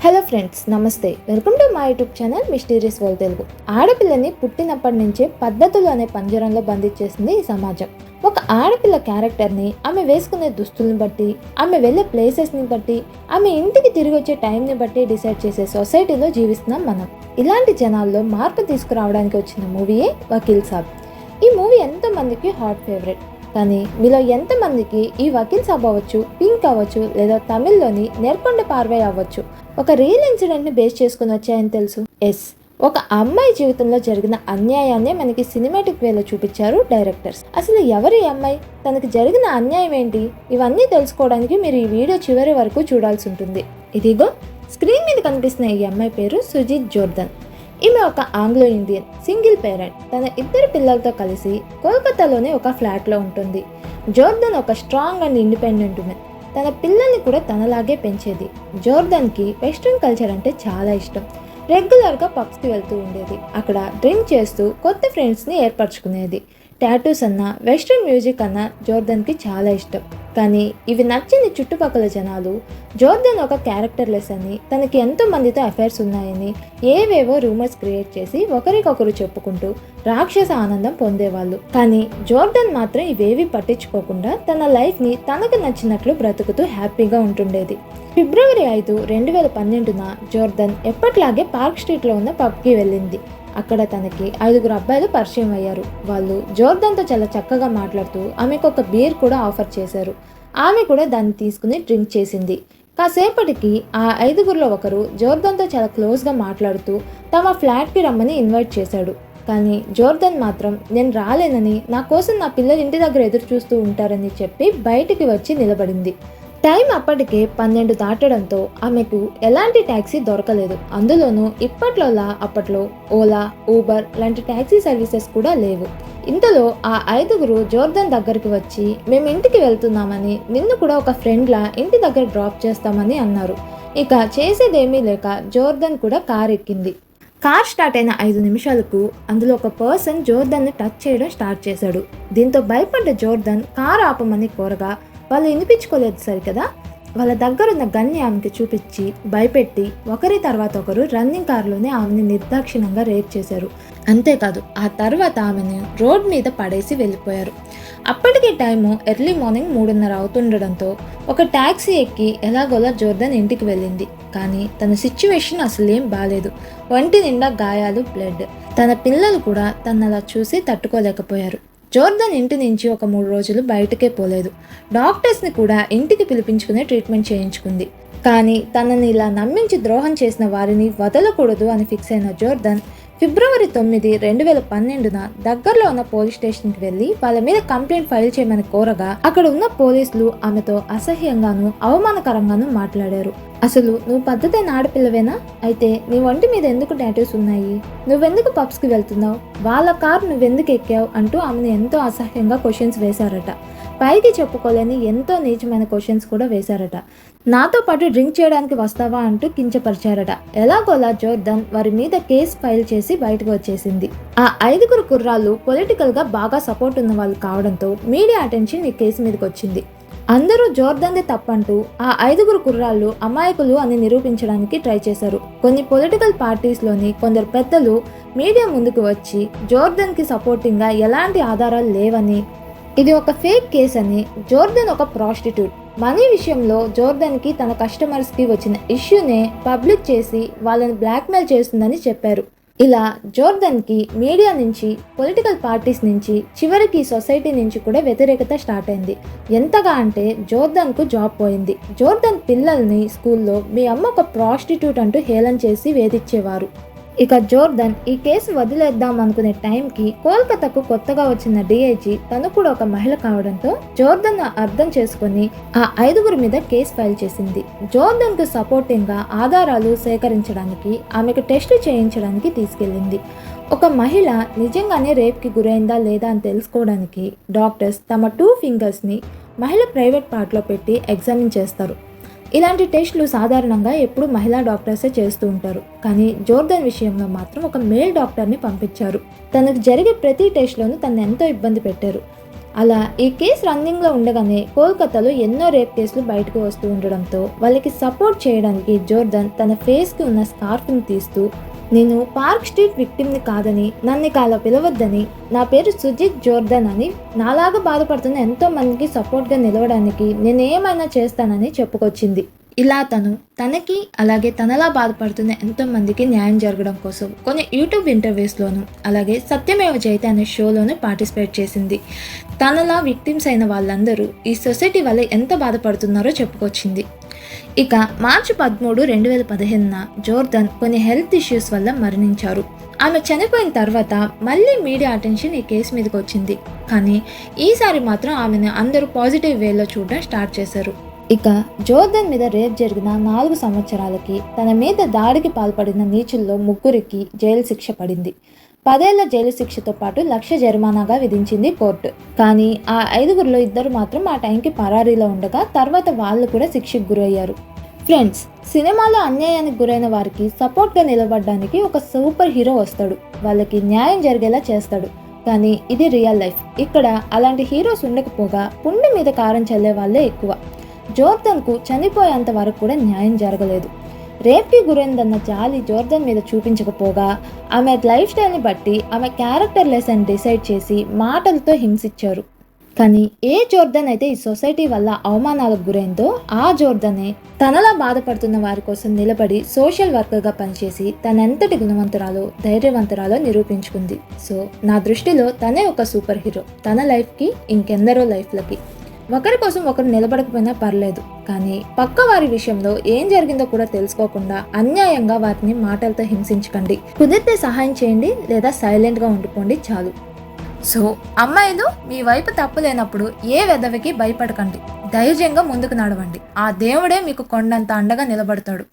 Hello friends, నమస్తే. Welcome to my YouTube channel mysterious world Telugu. ఆడపిల్లని పుట్టినప్పటి నుంచే పద్ధతులు అనే పంజరంలో బంధించేసింది ఈ సమాజం. ఒక ఆడపిల్ల క్యారెక్టర్ని ఆమె వేసుకునే దుస్తుల్ని బట్టి, ఆమె వెళ్ళే ప్లేసెస్ని బట్టి, ఆమె ఇంటికి తిరిగి వచ్చే టైంని బట్టి డిసైడ్ చేసే సొసైటీలో జీవిస్తున్నాం మనం. ఇలాంటి జనాల్లో మార్పు తీసుకురావడానికి వచ్చిన మూవీయే వకీల్ సాబ్. ఈ మూవీ ఎంతోమందికి హాట్ ఫేవరెట్. కానీ మీలో ఎంతమందికి ఈ వకీల్ సాబ్ అవ్వచ్చు, పింక్ అవ్వచ్చు, లేదా తమిళ్లోని నేర్కొండ పార్వై అవ్వచ్చు ఒక రియల్ ఇన్సిడెంట్ని బేస్ చేసుకుని వచ్చాయని తెలుసు? ఎస్, ఒక అమ్మాయి జీవితంలో జరిగిన అన్యాయాన్నే మనకి సినిమాటిక్ వేలో చూపించారు డైరెక్టర్స్. అసలు ఎవరి అమ్మాయి, తనకి జరిగిన అన్యాయం ఏంటి, ఇవన్నీ తెలుసుకోవడానికి మీరు ఈ వీడియో చివరి వరకు చూడాల్సి ఉంటుంది. ఇదిగో స్క్రీన్ మీద కనిపిస్తున్న ఈ అమ్మాయి పేరు సుజిత్ జోర్దన్. ఈమె ఒక ఆంగ్లో ఇండియన్ సింగిల్ పేరెంట్. తన 2 పిల్లలతో కలిసి కోల్కతాలోనే ఒక ఫ్లాట్లో ఉంటుంది. జోర్దన్ ఒక స్ట్రాంగ్ అండ్ ఇండిపెండెంట్ ఉమెన్. తన పిల్లల్ని కూడా తనలాగే పెంచేది. జోర్దన్కి వెస్ట్రన్ కల్చర్ అంటే చాలా ఇష్టం. రెగ్యులర్గా పబ్స్కి వెళ్తూ ఉండేది. అక్కడ డ్రింక్ చేస్తూ కొత్త ఫ్రెండ్స్ని ఏర్పరచుకునేది. టాటూస్ అన్నా, వెస్ట్రన్ మ్యూజిక్ అన్నా జోర్దన్కి చాలా ఇష్టం. కానీ ఇవి నచ్చని చుట్టుపక్కల జనాలు జోర్దన్ ఒక క్యారెక్టర్లెస్ అని, తనకి ఎంతో మందితో అఫైర్స్ ఉన్నాయని ఏవేవో రూమర్స్ క్రియేట్ చేసి ఒకరికొకరు చెప్పుకుంటూ రాక్షస ఆనందం పొందేవాళ్ళు. కానీ జోర్దన్ మాత్రం ఇవేవి పట్టించుకోకుండా తన లైఫ్ని తనకు నచ్చినట్లు బ్రతుకుతూ హ్యాపీగా ఉంటుండేది. ఫిబ్రవరి 5, 2012 జోర్దన్ ఎప్పట్లాగే పార్క్ స్ట్రీట్లో ఉన్న పబ్కి వెళ్ళింది. అక్కడ తనకి 5 అబ్బాయిలు పరిచయం అయ్యారు. వాళ్ళు జోర్దన్తో చాలా చక్కగా మాట్లాడుతూ ఆమెకు ఒక బీర్ కూడా ఆఫర్ చేశారు. ఆమె కూడా దాన్ని తీసుకుని డ్రింక్ చేసింది. కాసేపటికి ఆ 5లో ఒకరు జోర్దన్తో చాలా క్లోజ్గా మాట్లాడుతూ తమ ఫ్లాట్కి రమ్మని ఇన్వైట్ చేశాడు. కానీ జోర్దన్ మాత్రం నేను రాలేనని, నా కోసం నా పిల్లలు ఇంటి దగ్గర ఎదురు చూస్తూ ఉంటారని చెప్పి బయటికి వచ్చి నిలబడింది. టైం అప్పటికే 12 దాటడంతో ఆమెకు ఎలాంటి ట్యాక్సీ దొరకలేదు. అందులోనూ ఇప్పట్లోలా అప్పట్లో ఓలా, ఊబర్ లాంటి ట్యాక్సీ సర్వీసెస్ కూడా లేవు. ఇంతలో ఆ 5 జోర్దన్ దగ్గరికి వచ్చి మేము ఇంటికి వెళ్తున్నామని, నిన్ను కూడా ఒక ఫ్రెండ్లా ఇంటి దగ్గర డ్రాప్ చేస్తామని అన్నారు. ఇక చేసేదేమీ లేక జోర్దన్ కూడా కార్ ఎక్కింది. కార్ స్టార్ట్ అయిన 5 నిమిషాలకు అందులో ఒక పర్సన్ జోర్దన్ని టచ్ చేయడం స్టార్ట్ చేశాడు. దీంతో భయపడ్డ జోర్దన్ కార్ ఆపమని కోరగా వాళ్ళు వినిపించుకోలేదు సరికదా. వాళ్ళ దగ్గరున్న గన్ని ఆమెకి చూపించి భయపెట్టి ఒకరి తర్వాత ఒకరు రన్నింగ్ కార్లోనే ఆమెని నిర్దాక్షిణంగా రేప్ చేశారు. అంతేకాదు ఆ తర్వాత ఆమెను రోడ్ మీద పడేసి వెళ్ళిపోయారు. అప్పటికే టైము ఎర్లీ మార్నింగ్ 3:30 అవుతుండడంతో ఒక ట్యాక్సీ ఎక్కి ఎలాగోలా జోర్దన్ ఇంటికి వెళ్ళింది. కానీ తన సిచ్యువేషన్ అసలేం బాలేదు. ఒంటి నిండా గాయాలు, బ్లడ్. తన పిల్లలు కూడా తనలా చూసి తట్టుకోలేకపోయారు. జోర్దన్ ఇంటి నుంచి ఒక 3 రోజులు బయటకే పోలేదు. డాక్టర్స్ని కూడా ఇంటికి పిలిపించుకునే ట్రీట్మెంట్ చేయించుకుంది. కానీ తనని ఇలా నమ్మించి ద్రోహం చేసిన వారిని వదలకూడదు అని ఫిక్స్ అయిన జోర్దన్ ఫిబ్రవరి 9, 2012 దగ్గరలో ఉన్న పోలీస్ స్టేషన్కి వెళ్ళి వాళ్ళ మీద కంప్లైంట్ ఫైల్ చేయమని కోరగా అక్కడ ఉన్న పోలీసులు ఆమెతో అసహ్యంగాను, అవమానకరంగాను మాట్లాడారు. అసలు నువ్వు పద్ధతైన ఆడపిల్లవేనా? అయితే నీ ఒంటి మీద ఎందుకు టాటూస్ ఉన్నాయి? నువ్వెందుకు పబ్స్కి వెళ్తున్నావు? వాళ్ళ కారు నువ్వెందుకు ఎక్కావు? అంటూ ఆమెను ఎంతో అసహ్యంగా క్వశ్చన్స్ వేశారట. పైకి చెప్పుకోలేని ఎంతో నీచమైన క్వశ్చన్స్ కూడా వేశారట. నాతో పాటు డ్రింక్ చేయడానికి వస్తావా అంటూ కించపరిచారట. ఎలాగోలా జోర్దన్ వారి మీద కేసు ఫైల్ చేసి బయటకు వచ్చేసింది. ఆ 5 కుర్రాళ్ళు పొలిటికల్గా బాగా సపోర్ట్ ఉన్న వాళ్ళు కావడంతో మీడియా అటెన్షన్ ఈ కేసు మీదకి వచ్చింది. అందరూ జోర్దన్దే తప్పంటూ ఆ 5 కుర్రాళ్ళు అమాయకులు అని నిరూపించడానికి ట్రై చేశారు. కొన్ని పొలిటికల్ పార్టీస్లోని కొందరు పెద్దలు మీడియా ముందుకు వచ్చి జోర్దన్కి సపోర్టింగ్గా ఎలాంటి ఆధారాలు లేవని, ఇది ఒక ఫేక్ కేస్ అని, జోర్దన్ ఒక ప్రాస్టిట్యూట్, మనీ విషయంలో జోర్దన్కి తన కస్టమర్స్కి వచ్చిన ఇష్యూనే పబ్లిక్ చేసి వాళ్ళని బ్లాక్మెయిల్ చేస్తుందని చెప్పారు. ఇలా జోర్దన్కి మీడియా నుంచి, పొలిటికల్ పార్టీస్ నుంచి, చివరికి సొసైటీ నుంచి కూడా వ్యతిరేకత స్టార్ట్ అయింది. ఎంతగా అంటే జోర్దన్కు జాబ్ పోయింది. జోర్దన్ పిల్లల్ని స్కూల్లో మీ అమ్మ ఒక ప్రాస్టిట్యూట్ అంటూ హేళన చేసి వేధించేవారు. ఇక జోర్దన్ ఈ కేసు వదిలేద్దాం అనుకునే టైంకి కోల్కతాకు కొత్తగా వచ్చిన డిఐజీ తను కూడా ఒక మహిళ కావడంతో జోర్దన్ అర్థం చేసుకుని ఆ 5 మీద కేసు ఫైల్ చేసింది. జోర్దన్కు సపోర్టింగ్గా ఆధారాలు సేకరించడానికి, ఆమెకు టెస్టు చేయించడానికి తీసుకెళ్ళింది. ఒక మహిళ నిజంగానే రేప్కి గురైందా లేదా అని తెలుసుకోవడానికి డాక్టర్స్ తమ 2 ఫింగర్స్ని మహిళ ప్రైవేట్ పార్ట్లో పెట్టి ఎగ్జామిన్ చేస్తారు. ఇలాంటి టెస్టులు సాధారణంగా ఎప్పుడు మహిళా డాక్టర్సే చేస్తూ ఉంటారు. కానీ జోర్దన్ విషయంలో మాత్రం ఒక మేల్ డాక్టర్ని పంపించారు. తనకు జరిగే ప్రతి టెస్ట్లోనూ తను ఎంతో ఇబ్బంది పెట్టారు. అలా ఈ కేసు రన్నింగ్లో ఉండగానే కోల్కతాలో ఎన్నో రేప్ కేసులు బయటకు వస్తూ ఉండడంతో వాళ్ళకి సపోర్ట్ చేయడానికి జోర్దన్ తన ఫేస్కి ఉన్న స్కార్ఫ్ని తీస్తూ, నేను పార్క్ స్ట్రీట్ విక్టిమ్ని కాదని, నన్ను ఇక అలా పిలవద్దని, నా పేరు సుజిత్ జోర్దన్ అని, నాలాగా బాధపడుతున్న ఎంతో మందికి సపోర్ట్గా నిలవడానికి నేను ఏమైనా చేస్తానని చెప్పుకొచ్చింది. ఇలా తనకి అలాగే తనలా బాధపడుతున్న ఎంతో మందికి న్యాయం జరగడం కోసం కొన్ని యూట్యూబ్ ఇంటర్వ్యూస్లోను అలాగే సత్యమేవ జయతే అనే షోలోను పార్టిసిపేట్ చేసింది. తనలా విక్టిమ్స్ అయిన వాళ్ళందరూ ఈ సొసైటీ వల్ల ఎంత బాధపడుతున్నారో చెప్పుకొచ్చింది. ఇక మార్చి 13, 2015 జోర్దన్ కొన్ని హెల్త్ ఇష్యూస్ వల్ల మరణించారు. ఆమె చనిపోయిన తర్వాత మళ్ళీ మీడియా అటెన్షన్ ఈ కేసు మీదకి వచ్చింది. కానీ ఈసారి మాత్రం ఆమెను అందరూ పాజిటివ్ వేలో చూడడం స్టార్ట్ చేశారు. ఇక జోర్దన్ మీద రేప్ జరిగిన 4 సంవత్సరాలకి తన మీద దాడికి పాల్పడిన నీచుల్లో 3కి జైలు శిక్ష పడింది. 10 ఏళ్ల జైలు శిక్షతో పాటు 1,00,000 జరిమానాగా విధించింది కోర్టు. కానీ ఆ 5గురిలో 2 మాత్రం ఆ టైంకి పరారీలో ఉండగా తర్వాత వాళ్ళు కూడా శిక్షకు గురయ్యారు. ఫ్రెండ్స్, సినిమాలో అన్యాయానికి గురైన వారికి సపోర్ట్గా నిలబడడానికి ఒక సూపర్ హీరో వస్తాడు, వాళ్ళకి న్యాయం జరిగేలా చేస్తాడు. కానీ ఇది రియల్ లైఫ్. ఇక్కడ అలాంటి హీరోస్ ఉండకపోగా పుండి మీద కారం చల్లే వాళ్ళే ఎక్కువ. జోర్దన్కు చనిపోయేంత వరకు కూడా న్యాయం జరగలేదు. రేప్కి గురైందన్న జాలి జోర్దన్ మీద చూపించకపోగా ఆమె లైఫ్ స్టైల్ని బట్టి ఆమె క్యారెక్టర్ లెస్ అని డిసైడ్ చేసి మాటలతో హింసించారు. కానీ ఏ జోర్దన్ అయితే ఈ సొసైటీ వల్ల అవమానాలకు గురైందో ఆ జోర్దనే తనలా బాధపడుతున్న వారి కోసం నిలబడి సోషల్ వర్కర్గా పనిచేసి తనెంతటి గుణవంతురాలో ధైర్యవంతురాలో నిరూపించుకుంది. సో నా దృష్టిలో తనే ఒక సూపర్ హీరో. తన లైఫ్కి ఇంకెందరో లైఫ్లకి. ఒకరి కోసం ఒకరు నిలబడకపోయినా పర్లేదు, కానీ పక్క వారి విషయంలో ఏం జరిగిందో కూడా తెలుసుకోకుండా అన్యాయంగా వాటిని మాటలతో హింసించకండి. కుదిరితే సహాయం చేయండి లేదా సైలెంట్గా ఉండిపోండి చాలు. సో అమ్మాయిలు, మీ వైపు తప్పు లేనప్పుడు ఏ వెధవకి భయపడకండి, ధైర్యంగా ముందుకు నడవండి. ఆ దేవుడే మీకు కొండంత అండగా నిలబడతాడు.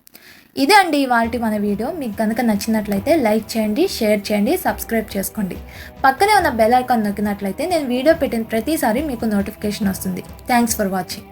ఇదే అండి ఇవాల్టి మన వీడియో. మీకు కనుక నచ్చినట్లయితే లైక్ చేయండి, షేర్ చేయండి, సబ్స్క్రైబ్ చేసుకోండి. పక్కనే ఉన్న బెల్ ఐకాన్ నొక్కినట్లయితే నేను వీడియో పెట్టిన ప్రతిసారి మీకు నోటిఫికేషన్ వస్తుంది. Thanks for watching.